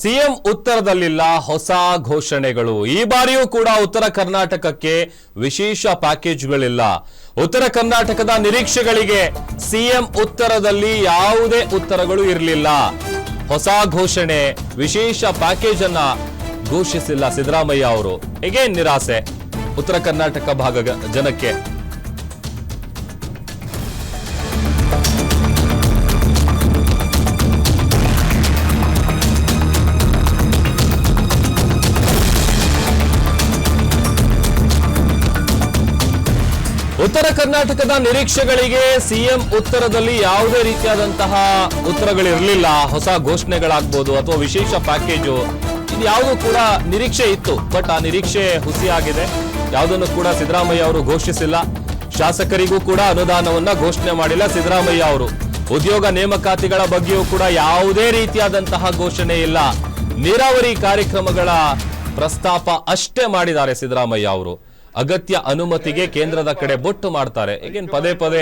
CM ಉತ್ತರದಲ್ಲಿಲ್ಲ ಹೊಸ ಘೋಷಣೆಗಳು. ಈ ಬಾರಿಯೂ ಕೂಡ ಉತ್ತರ ಕರ್ನಾಟಕಕ್ಕೆ ವಿಶೇಷ ಪ್ಯಾಕೇಜ್ಗಳಿಲ್ಲ. ಉತ್ತರ ಕರ್ನಾಟಕದ ನಿರೀಕ್ಷೆಗಳಿಗೆ ಸಿಎಂ ಉತ್ತರದಲ್ಲಿ ಯಾವುದೇ ಉತ್ತರಗಳು ಇರಲಿಲ್ಲ. ಹೊಸ ಘೋಷಣೆ, ವಿಶೇಷ ಪ್ಯಾಕೇಜ್ ಅನ್ನ ಘೋಷಿಸಿಲ್ಲ ಸಿದ್ದರಾಮಯ್ಯ ಅವರು. ಹೇಗೆ ನಿರಾಸೆ ಉತ್ತರ ಕರ್ನಾಟಕ ಭಾಗ ಜನಕ್ಕೆ. ಉತ್ತರ ಕರ್ನಾಟಕದ ನಿರೀಕ್ಷೆಗಳಿಗೆ ಸಿಎಂ ಉತ್ತರದಲ್ಲಿ ಯಾವುದೇ ರೀತಿಯಾದಂತಹ ಉತ್ತರಗಳಿರಲಿಲ್ಲ. ಹೊಸ ಘೋಷಣೆಗಳಾಗ್ಬೋದು ಅಥವಾ ವಿಶೇಷ ಪ್ಯಾಕೇಜು, ಇದು ಯಾವುದು ಕೂಡ ನಿರೀಕ್ಷೆ ಇತ್ತು. ಬಟ್ ಆ ನಿರೀಕ್ಷೆ ಹುಸಿಯಾಗಿದೆ. ಯಾವುದನ್ನು ಕೂಡ ಸಿದ್ದರಾಮಯ್ಯ ಅವರು ಘೋಷಿಸಿಲ್ಲ. ಶಾಸಕರಿಗೂ ಕೂಡ ಅನುದಾನವನ್ನ ಘೋಷಣೆ ಮಾಡಿಲ್ಲ ಸಿದ್ದರಾಮಯ್ಯ ಅವರು. ಉದ್ಯೋಗ ನೇಮಕಾತಿಗಳ ಬಗ್ಗೆಯೂ ಕೂಡ ಯಾವುದೇ ರೀತಿಯಾದಂತಹ ಘೋಷಣೆ ಇಲ್ಲ. ನೀರಾವರಿ ಕಾರ್ಯಕ್ರಮಗಳ ಪ್ರಸ್ತಾಪ ಅಷ್ಟೇ ಮಾಡಿದ್ದಾರೆ ಸಿದ್ದರಾಮಯ್ಯ ಅವರು. ಅಗತ್ಯ ಅನುಮತಿಗೆ ಕೇಂದ್ರದ ಕಡೆ ಬೊಟ್ಟು ಮಾಡ್ತಾರೆ. ಈಗೇನು ಪದೇ ಪದೇ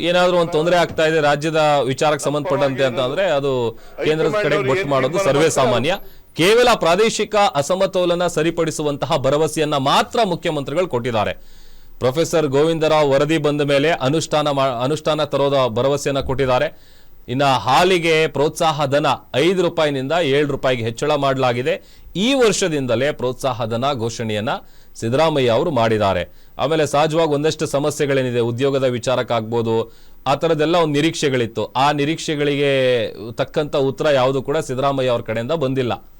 ಏನಾದ್ರೂ ಒಂದು ತೊಂದರೆ ಆಗ್ತಾ ಇದೆ ರಾಜ್ಯದ ವಿಚಾರಕ್ಕೆ ಸಂಬಂಧಪಟ್ಟಂತೆ ಅಂತ ಅಂದ್ರೆ ಅದು ಕೇಂದ್ರದ ಕಡೆ ಬೊಟ್ಟು ಮಾಡೋದು ಸರ್ವೇ ಸಾಮಾನ್ಯ. ಕೇವಲ ಪ್ರಾದೇಶಿಕ ಅಸಮತೋಲನ ಸರಿಪಡಿಸುವಂತಹ ಭರವಸೆಯನ್ನ ಮಾತ್ರ ಮುಖ್ಯಮಂತ್ರಿಗಳು ಕೊಟ್ಟಿದ್ದಾರೆ. ಪ್ರೊಫೆಸರ್ ಗೋವಿಂದರಾವ್ ವರದಿ ಬಂದ ಮೇಲೆ ಅನುಷ್ಠಾನ ತರೋದ ಭರವಸೆಯನ್ನ ಕೊಟ್ಟಿದ್ದಾರೆ. ಇನ್ನು ಹಾಲಿಗೆ ಪ್ರೋತ್ಸಾಹ ಧನ 5 ರೂಪಾಯಿನಿಂದ 7 ರೂಪಾಯಿಗೆ ಹೆಚ್ಚಳ ಮಾಡಲಾಗಿದೆ. ಈ ವರ್ಷದಿಂದಲೇ ಪ್ರೋತ್ಸಾಹ ಧನ ಘೋಷಣೆಯನ್ನ ಸಿದ್ದರಾಮಯ್ಯ ಅವರು ಮಾಡಿದ್ದಾರೆ. ಆಮೇಲೆ ಸಹಜವಾಗಿ ಒಂದಷ್ಟು ಸಮಸ್ಯೆಗಳೇನಿದೆ, ಉದ್ಯೋಗದ ವಿಚಾರಕ್ಕಾಗ್ಬೋದು, ಆ ಥರದ್ದೆಲ್ಲ ಒಂದು ನಿರೀಕ್ಷೆಗಳಿತ್ತು. ಆ ನಿರೀಕ್ಷೆಗಳಿಗೆ ತಕ್ಕಂತ ಉತ್ತರ ಯಾವುದು ಕೂಡ ಸಿದ್ದರಾಮಯ್ಯ ಅವ್ರ ಕಡೆಯಿಂದ ಬಂದಿಲ್ಲ.